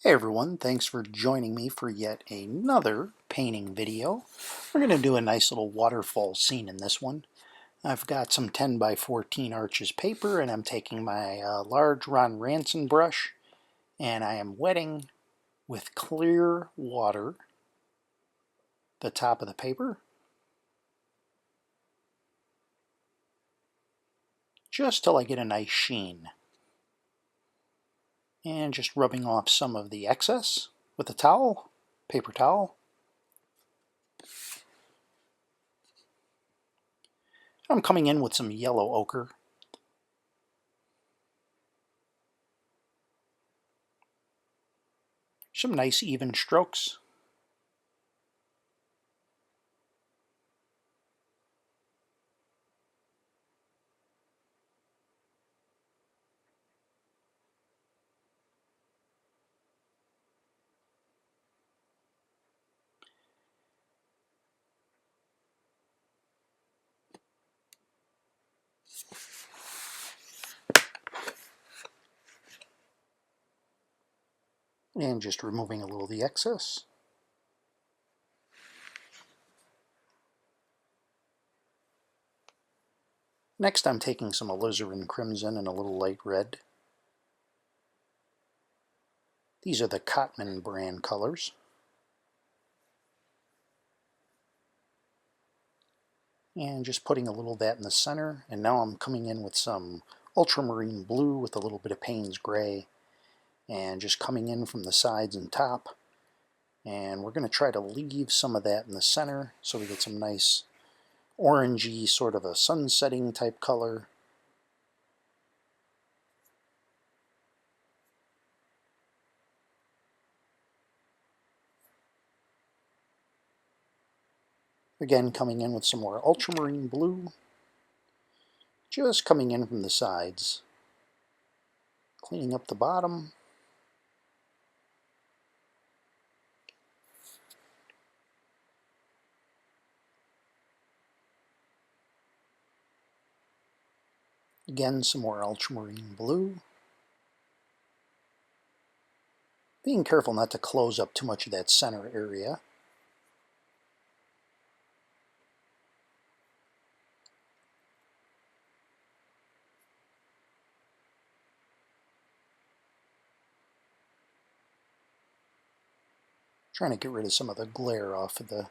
Hey everyone, thanks for joining me for yet another painting video. We're going to do a nice little waterfall scene in this one. I've got some 10 by 14 arches paper and I'm taking my large Ron Ranson brush and I am wetting with clear water the top of the paper just till I get a nice sheen. And just rubbing off some of the excess with a towel, paper towel. I'm coming in with some yellow ochre. Some nice even strokes. And just removing a little of the excess. Next I'm taking some alizarin crimson and a little light red. These are the Cotman brand colors. And just putting a little of that in the center, and now I'm coming in with some ultramarine blue with a little bit of Payne's gray, and just coming in from the sides and top. And we're going to try to leave some of that in the center so we get some nice orangey, sort of a sunsetting type color. Again, coming in with some more ultramarine blue, just coming in from the sides, cleaning up the bottom. Again, some more ultramarine blue. Being careful not to close up too much of that center area. Trying to get rid of some of the glare off of the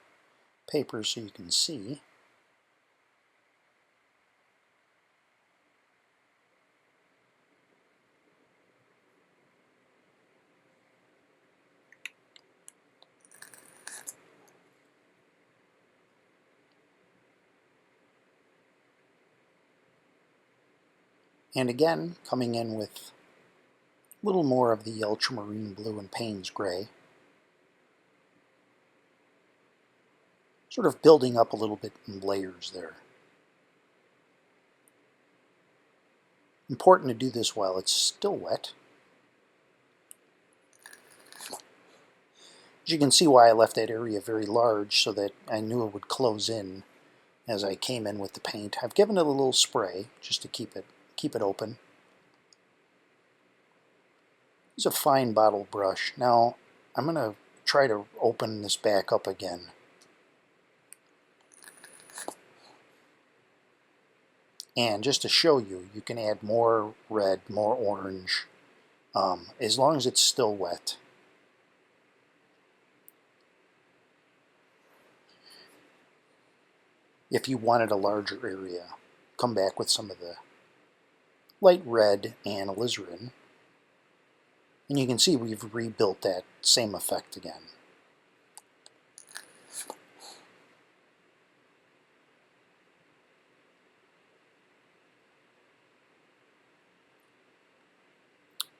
paper so you can see. And again, coming in with a little more of the ultramarine blue and Payne's gray. Sort of building up a little bit in layers there. Important to do this while it's still wet. As you can see why I left that area very large, so that I knew it would close in as I came in with the paint. I've given it a little spray just to keep it open. It's a fine bottle brush. Now I'm going to try to open this back up again. And just to show you, you can add more red, more orange, as long as it's still wet. If you wanted a larger area, come back with some of the light red and alizarin. And you can see we've rebuilt that same effect again.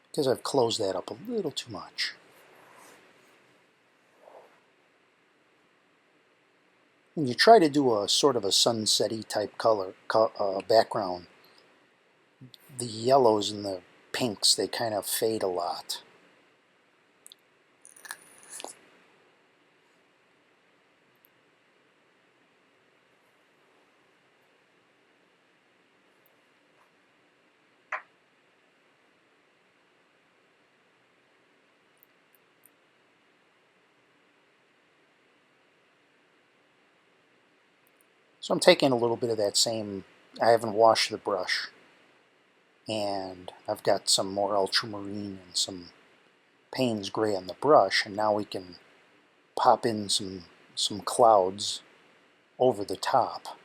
Because I've closed that up a little too much. When you try to do a sort of a sunsetty type color background, the yellows and the pinks, they kind of fade a lot. So I'm taking a little bit of that same, I haven't washed the brush, and I've got some more ultramarine and some Payne's gray on the brush, and now we can pop in some clouds over the top.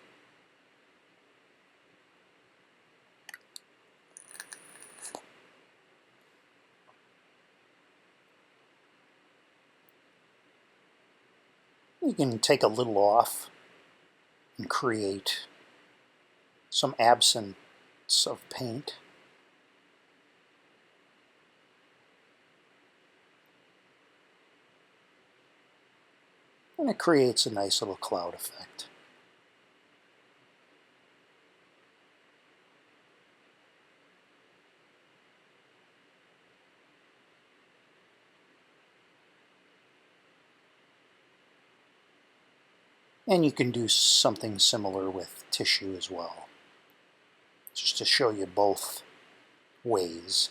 You can take a little off and create some absence of paint. And it creates a nice little cloud effect. And you can do something similar with tissue as well, just to show you both ways.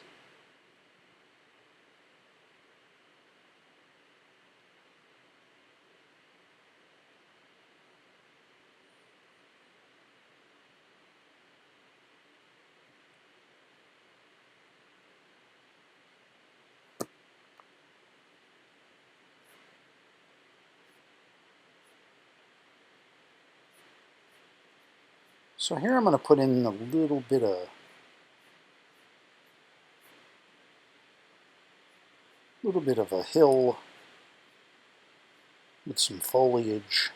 So here I'm going to put in a little bit of a hill with some foliage.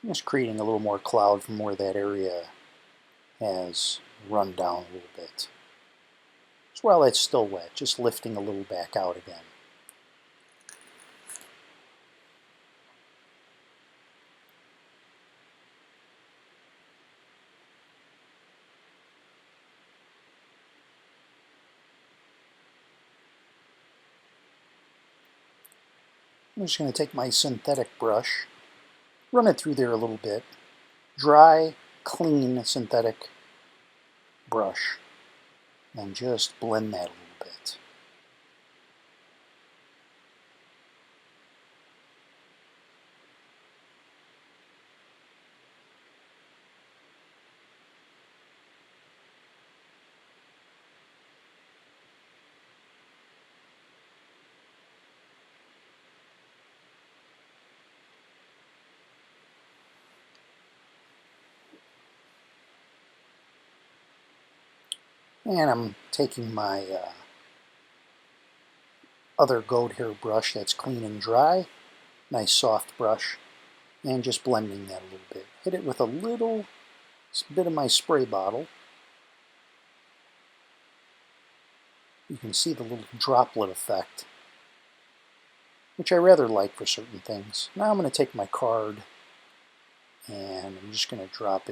Just creating a little more cloud from where that area has run down a little bit. So while it's still wet, just lifting a little back out again. I'm just going to take my synthetic brush, run it through there a little bit, dry, clean synthetic brush, and just blend that a little bit. And I'm taking my other goat hair brush that's clean and dry, nice soft brush, and just blending that a little bit. Hit it with a little bit of my spray bottle. You can see the little droplet effect, which I rather like for certain things. Now I'm going to take my card and I'm just going to drop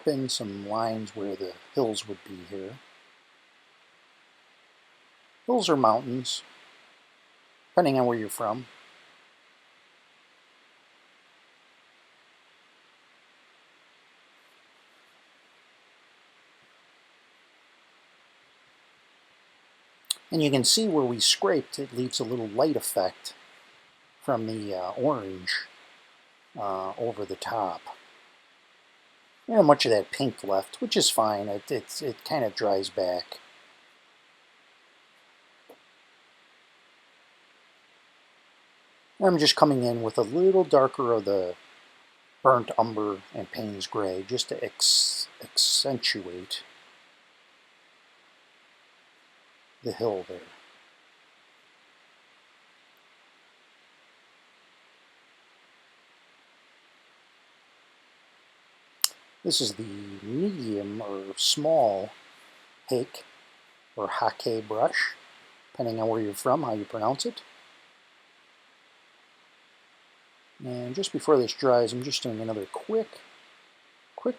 in some lines where the hills would be here. Hills or mountains, depending on where you're from. And you can see where we scraped, it leaves a little light effect from the orange over the top. Not much of that pink left, which is fine. It kind of dries back. And I'm just coming in with a little darker of the burnt umber and Payne's gray just to accentuate the hill there. This is the medium or small hake or hake brush, depending on where you're from, how you pronounce it. And just before this dries, I'm just doing another quick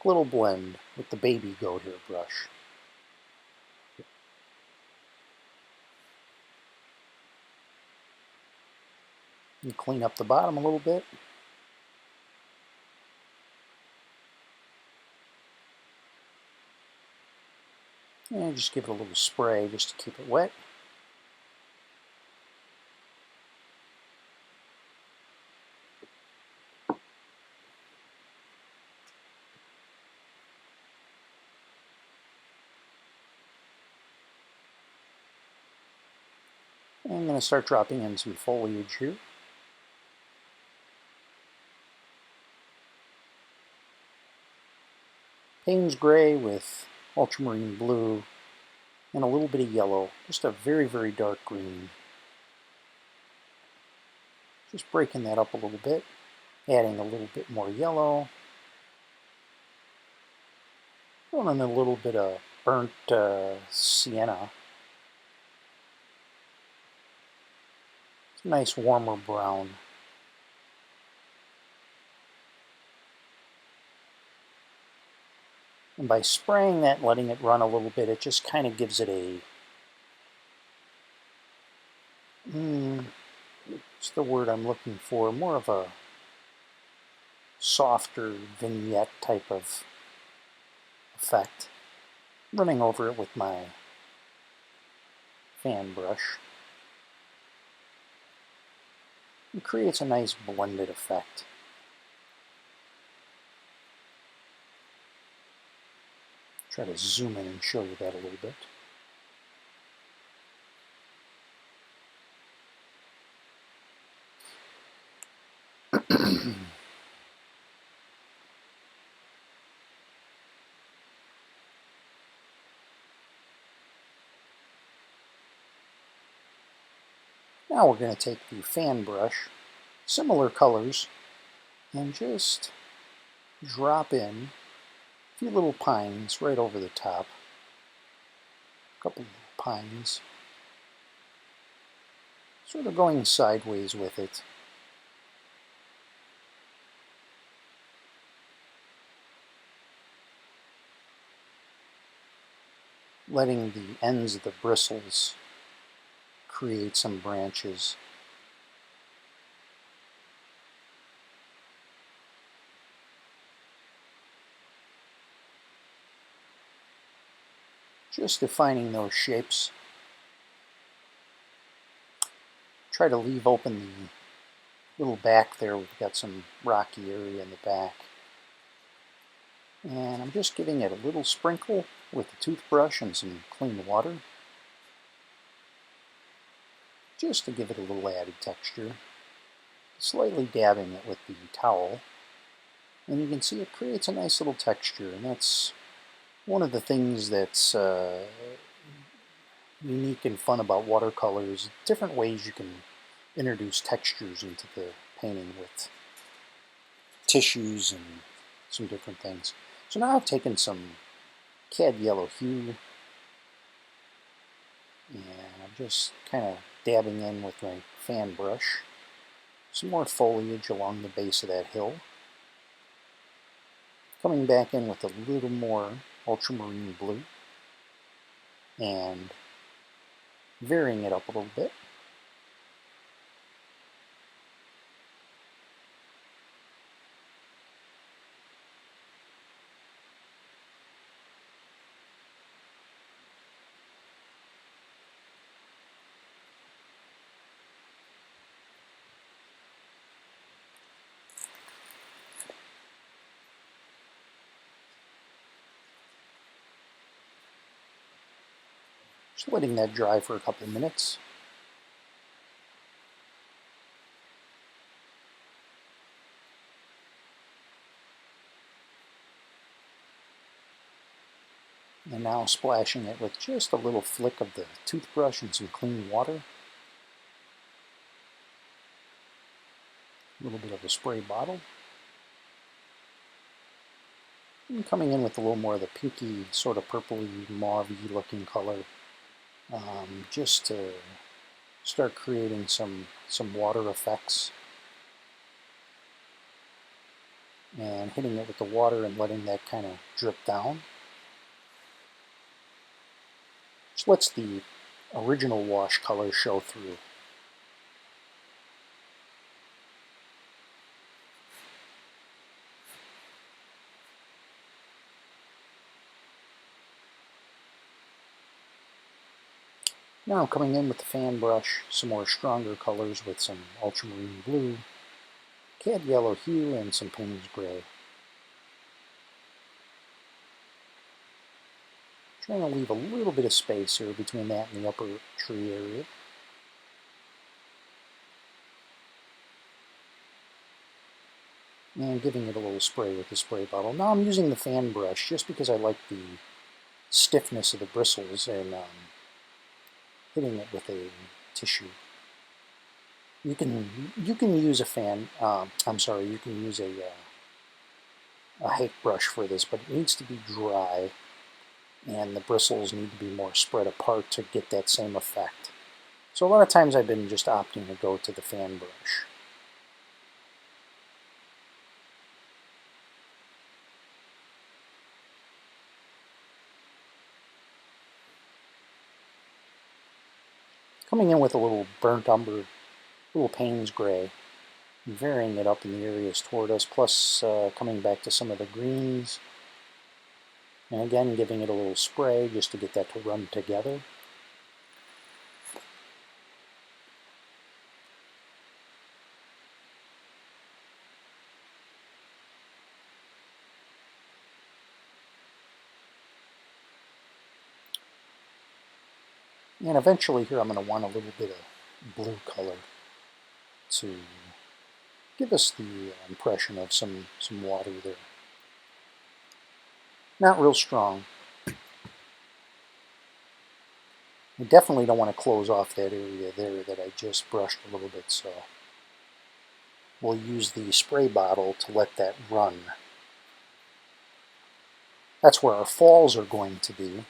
little blend with the baby goat hair brush. And clean up the bottom a little bit. And just give it a little spray just to keep it wet. And I'm going to start dropping in some foliage here. Payne's gray with ultramarine blue and a little bit of yellow, just a very, very dark green. Just breaking that up a little bit, adding a little bit more yellow, throwing in a little bit of burnt sienna. It's a nice warmer brown. And by spraying that and letting it run a little bit, it just kind of gives it a, what's the word I'm looking for, more of a softer vignette type of effect. Running over it with my fan brush. It creates a nice blended effect. Try to zoom in and show you that a little bit. Now we're going to take the fan brush, similar colors, and just drop in a few little pines right over the top. A couple of pines. Sort of going sideways with it. Letting the ends of the bristles create some branches. Just defining those shapes. Try to leave open the little back there. We've got some rocky area in the back. And I'm just giving it a little sprinkle with the toothbrush and some clean water. Just to give it a little added texture. Slightly dabbing it with the towel. And you can see it creates a nice little texture, and that's one of the things that's unique and fun about watercolors. Different ways you can introduce textures into the painting with tissues and some different things. So now I've taken some cad yellow hue, and I'm just kind of dabbing in with my fan brush. Some more foliage along the base of that hill. Coming back in with a little more ultramarine blue and varying it up a little bit. Just letting that dry for a couple of minutes. And now splashing it with just a little flick of the toothbrush and some clean water. A little bit of a spray bottle. And coming in with a little more of the pinky, sort of purpley, mauve-y looking color. Just to start creating some water effects. And hitting it with the water and letting that kind of drip down. Just lets the original wash color show through. Now I'm coming in with the fan brush, some more stronger colors with some ultramarine blue, cad yellow hue, and some Payne's gray. Trying to leave a little bit of space here between that and the upper tree area. And giving it a little spray with the spray bottle. Now I'm using the fan brush just because I like the stiffness of the bristles and hitting it with a tissue. You can use a fan. You can use a hake brush for this, but it needs to be dry, and the bristles need to be more spread apart to get that same effect. So a lot of times I've been just opting to go to the fan brush. Coming in with a little burnt umber, little Payne's gray, varying it up in the areas toward us, plus coming back to some of the greens, and again giving it a little spray just to get that to run together. And eventually here I'm going to want a little bit of blue color to give us the impression of some water there. Not real strong. I definitely don't want to close off that area there that I just brushed a little bit, so we'll use the spray bottle to let that run. That's where our falls are going to be,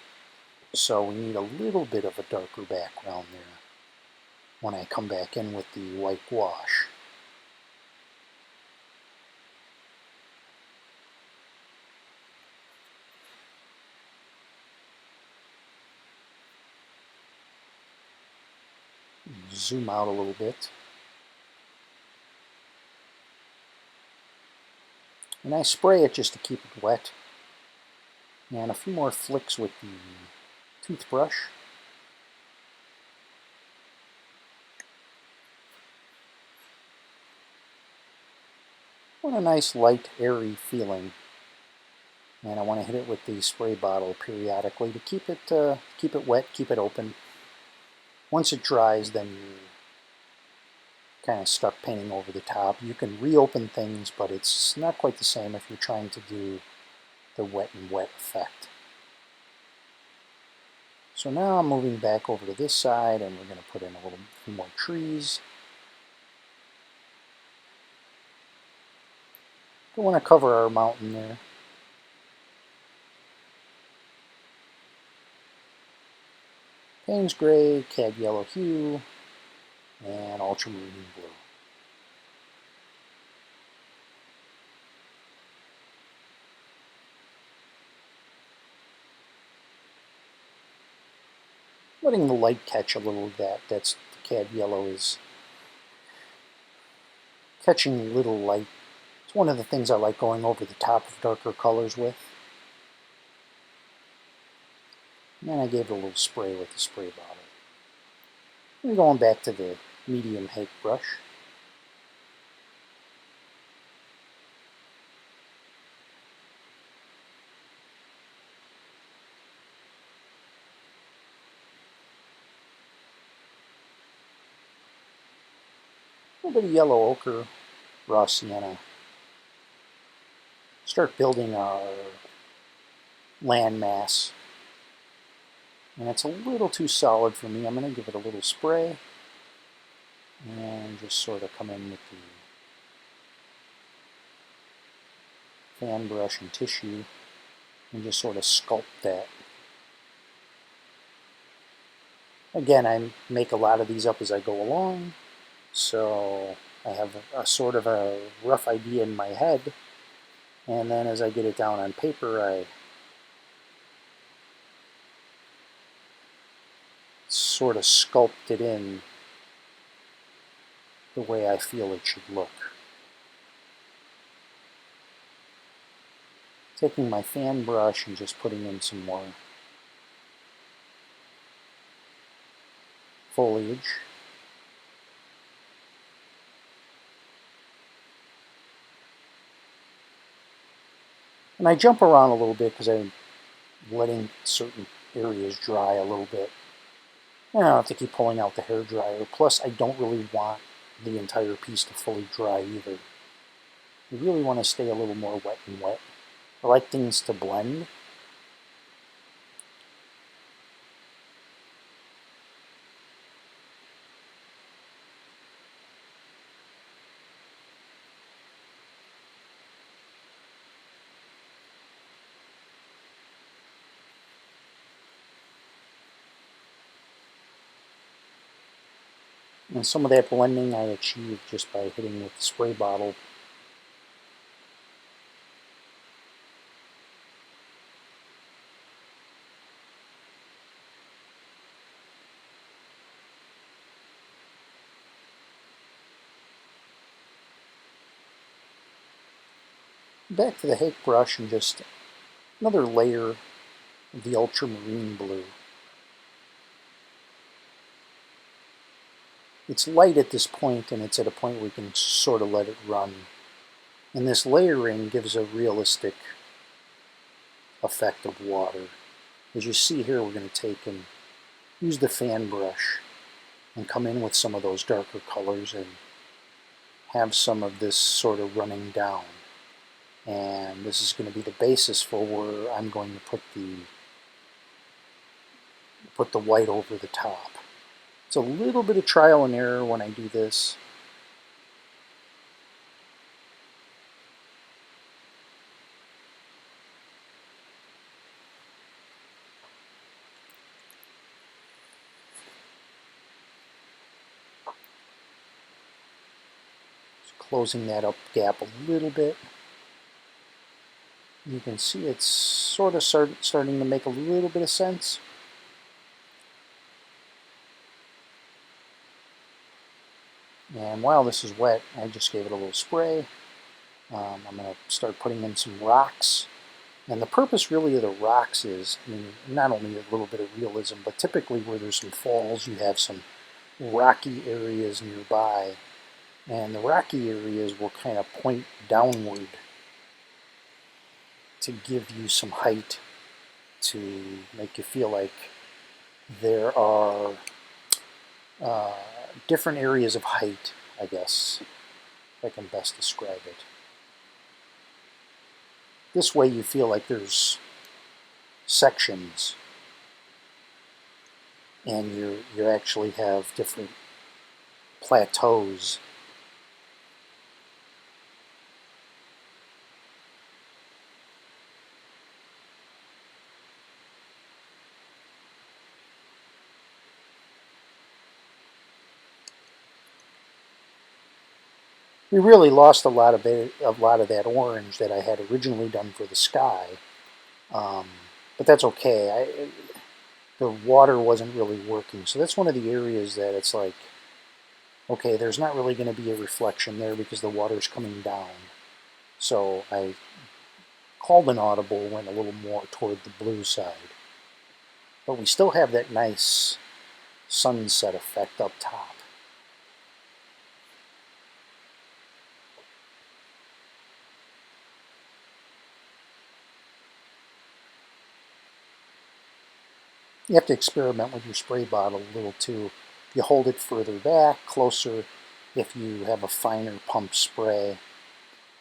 so we need a little bit of a darker background there when I come back in with the white wash. Zoom out a little bit. And I spray it just to keep it wet. And a few more flicks with the toothbrush. Want a nice light, airy feeling. And I want to hit it with the spray bottle periodically to keep it wet, keep it open. Once it dries, then you're kind of stuck painting over the top. You can reopen things, but it's not quite the same if you're trying to do the wet and wet effect. So now I'm moving back over to this side, and we're going to put in a few more trees. Don't want to cover our mountain there. Payne's gray, cad yellow hue, and ultramarine blue. Letting the light catch a little of that. That's the cad yellow is catching little light. It's one of the things I like going over the top of darker colors with. And then I gave it a little spray with the spray bottle. And going back to the medium hake brush. A little bit of yellow ochre, raw sienna. Start building our landmass. And it's a little too solid for me. I'm going to give it a little spray and just sort of come in with the fan brush and tissue and just sort of sculpt that. Again, I make a lot of these up as I go along, so I have a sort of a rough idea in my head, and then as I get it down on paper, I sort of sculpt it in the way I feel it should look. Taking my fan brush and just putting in some more foliage. And I jump around a little bit because I'm letting certain areas dry a little bit. And I don't have to keep pulling out the hairdryer. Plus, I don't really want the entire piece to fully dry either. You really want to stay a little more wet and wet. I like things to blend. And some of that blending I achieved just by hitting with the spray bottle. Back to the hake brush and just another layer of the ultramarine blue. It's light at this point, and it's at a point where we can sort of let it run. And this layering gives a realistic effect of water. As you see here, we're going to take and use the fan brush and come in with some of those darker colors and have some of this sort of running down. And this is going to be the basis for where I'm going to put the white over the top. It's a little bit of trial and error when I do this. Just closing that up gap a little bit. You can see it's sort of starting to make a little bit of sense. And while this is wet, I just gave it a little spray. I'm going to start putting in some rocks. And the purpose really of the rocks is, I mean, not only a little bit of realism, but typically where there's some falls, you have some rocky areas nearby. And the rocky areas will kind of point downward to give you some height, to make you feel like there are different areas of height, I guess, if I can best describe it. This way you feel like there's sections, and you actually have different plateaus. We really lost a lot of that orange that I had originally done for the sky, but that's okay. The water wasn't really working, so that's one of the areas that it's like, okay, there's not really going to be a reflection there because the water's coming down. So I called an audible, went a little more toward the blue side, but we still have that nice sunset effect up top. You have to experiment with your spray bottle a little too. If you hold it further back, closer, if you have a finer pump spray,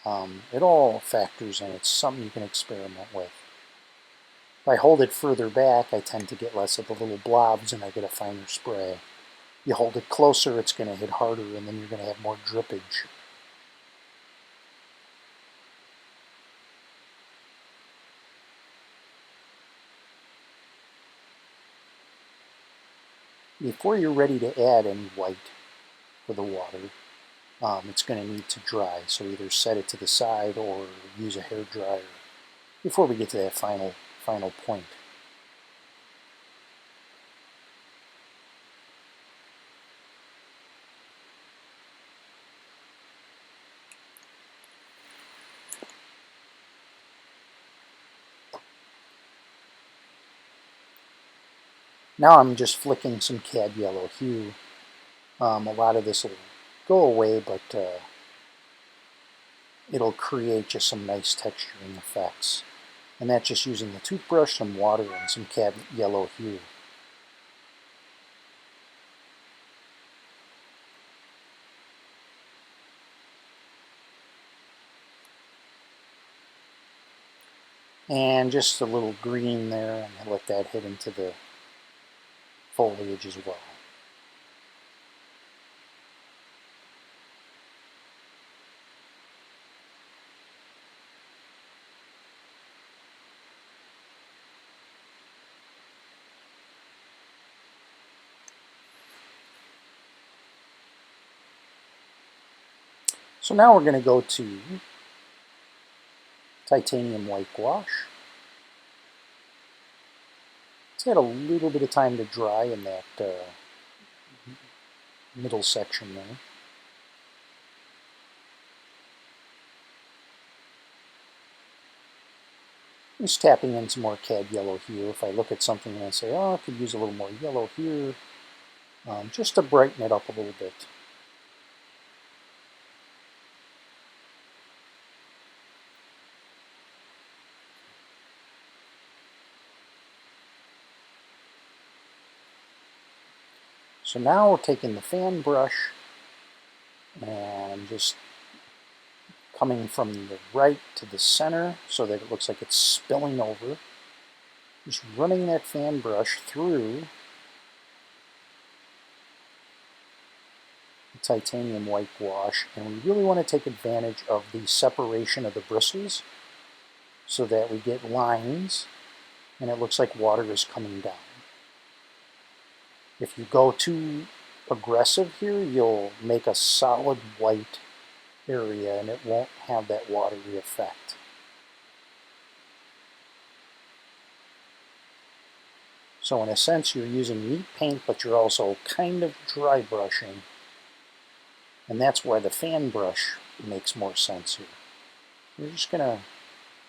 it all factors in. It's something you can experiment with. If I hold it further back, I tend to get less of the little blobs and I get a finer spray. You hold it closer, it's going to hit harder, and then you're going to have more drippage. Before you're ready to add any white for the water, it's going to need to dry. So either set it to the side or use a hair dryer before we get to that final point. Now I'm just flicking some cad yellow hue. A lot of this will go away, but it'll create just some nice texturing effects. And that's just using the toothbrush, some water, and some cad yellow hue. And just a little green there, and let that hit into the foliage as well. So now we're going to go to titanium white gouache. It's had a little bit of time to dry in that middle section there. Just tapping in some more cad yellow here. If I look at something and I say, oh, I could use a little more yellow here, just to brighten it up a little bit. So now we're taking the fan brush and just coming from the right to the center so that it looks like it's spilling over. Just running that fan brush through the titanium white gouache, and we really want to take advantage of the separation of the bristles so that we get lines and it looks like water is coming down. If you go too aggressive here, you'll make a solid white area and it won't have that watery effect. So in a sense, you're using neat paint, but you're also kind of dry brushing. And that's why the fan brush makes more sense here. We're just going to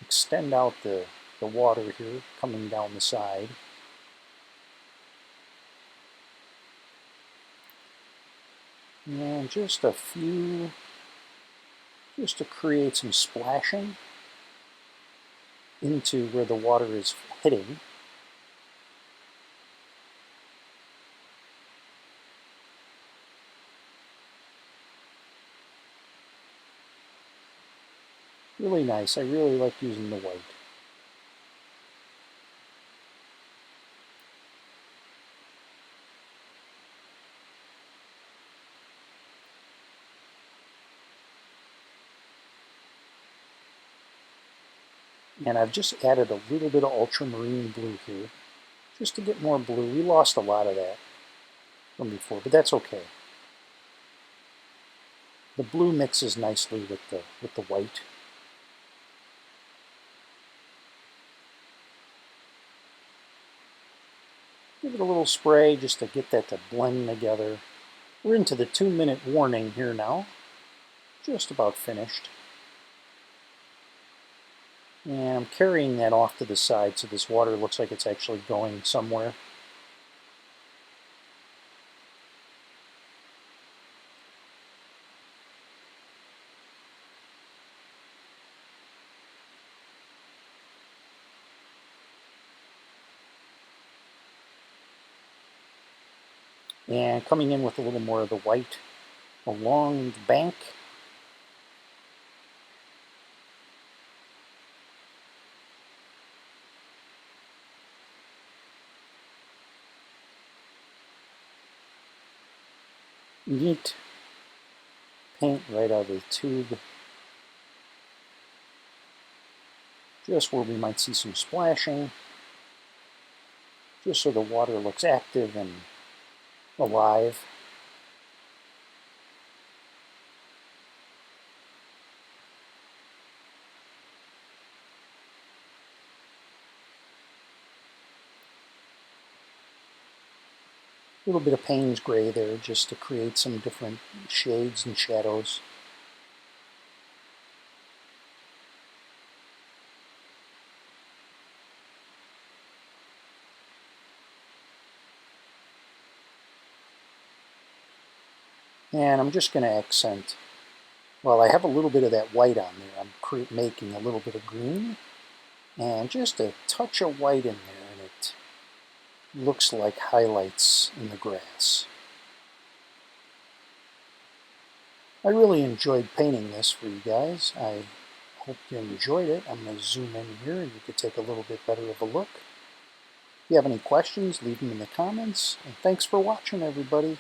extend out the water here, coming down the side. And just a few, just to create some splashing into where the water is hitting. Really nice. I really like using the white. And I've just added a little bit of ultramarine blue here, just to get more blue. We lost a lot of that from before, but that's okay. The blue mixes nicely with the white. Give it a little spray just to get that to blend together. We're into the 2-minute warning here now. Just about finished. And I'm carrying that off to the side so this water looks like it's actually going somewhere. And coming in with a little more of the white along the bank. Neat paint right out of the tube. Just where we might see some splashing. Just so the water looks active and alive. A little bit of Payne's gray there just to create some different shades and shadows. And I'm just going to accent, well, I have a little bit of that white on there. I'm making a little bit of green and just a touch of white in there, and it looks like highlights in the grass. I really enjoyed painting this for you guys. I hope you enjoyed it. I'm going to zoom in here and you can take a little bit better of a look. If you have any questions, leave them in the comments. And thanks for watching, everybody.